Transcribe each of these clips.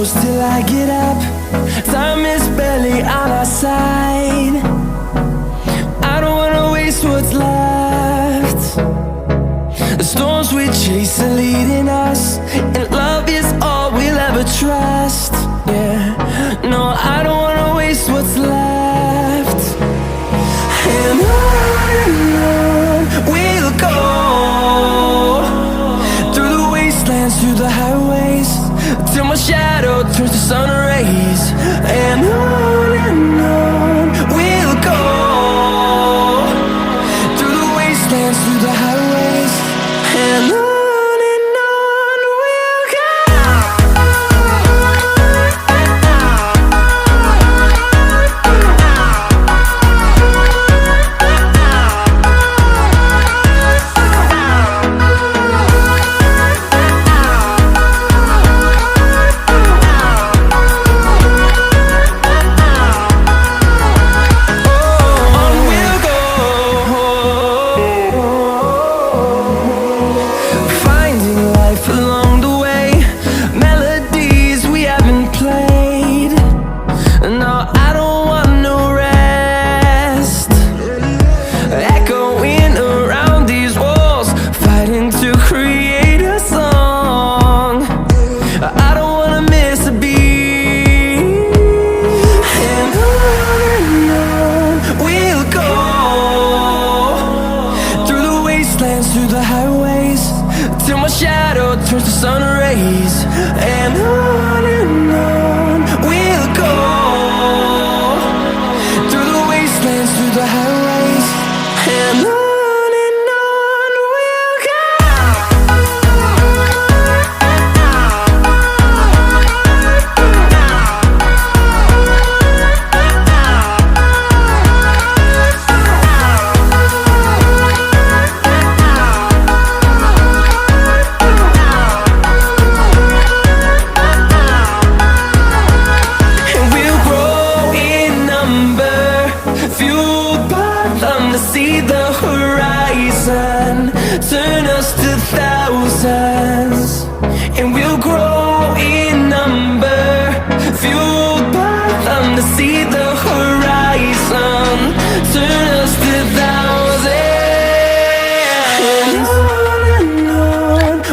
close till I get up. Time is barely on our side. I don't wanna waste what's left. The storms we chase are leading us, and love is all we'll ever trust. Yeah, no, I don't wanna waste what's left. And on we'll go, through the wastelands, through the highways, till my shadow turns to sun rays. And on we'll go, through the wastelands, through the highways, and on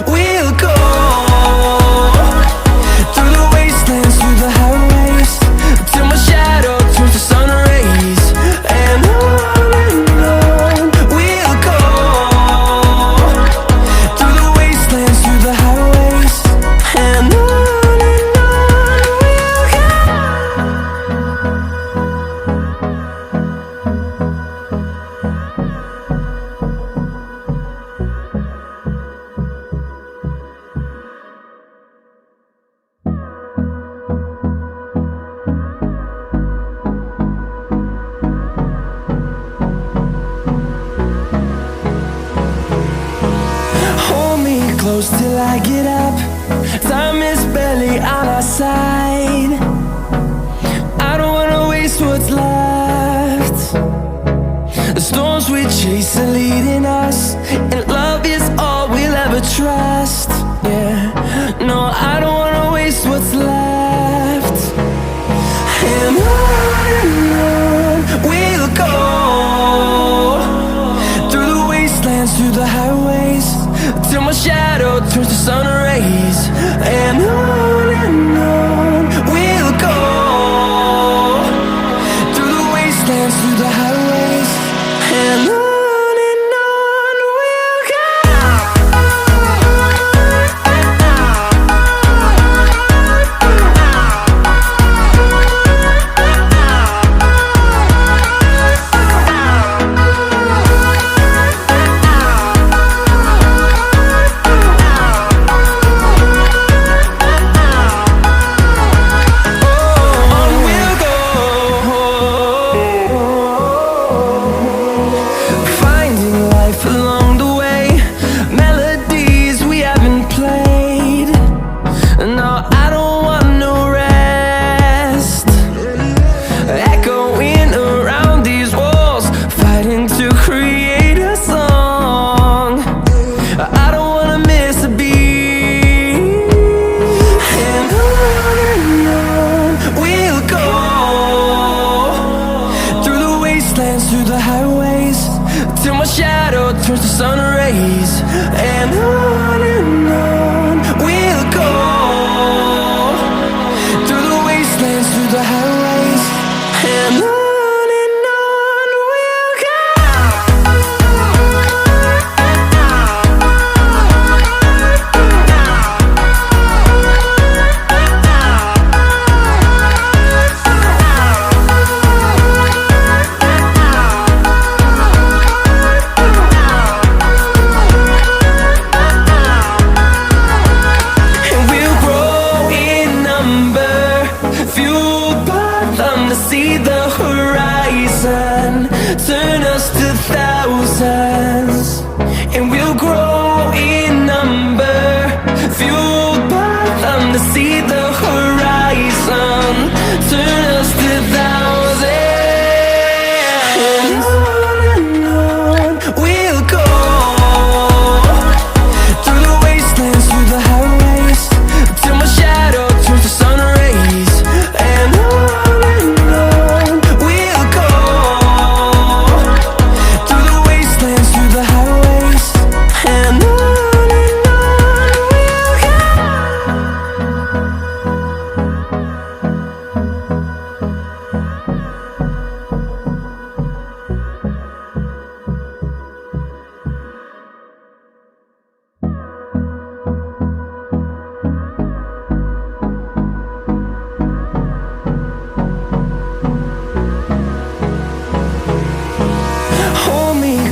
we'll go. Till I get up, time is barely on our side. I don't wanna waste what's left. The storms we chase are leading us, and love is all we'll ever trust. Yeah, no, I don't wanna waste what's left. And on we'll go, through the wastelands, through the highways, till my shadow turns to sun rays. And on we'll go, through the wastelands, through the highways, and on we'll go. rays, and on we'll go, through the wastelands, through the highways, and on we'll go. See the horizon, turn us to thousands, and we'll grow in number, fueled by them to see the horizon, turn us to thousands, and on we'll go, through the wastelands, through the highways, till my shadow turns to sun rays, and on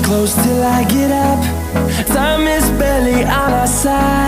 close till I get up. Time is barely on our side.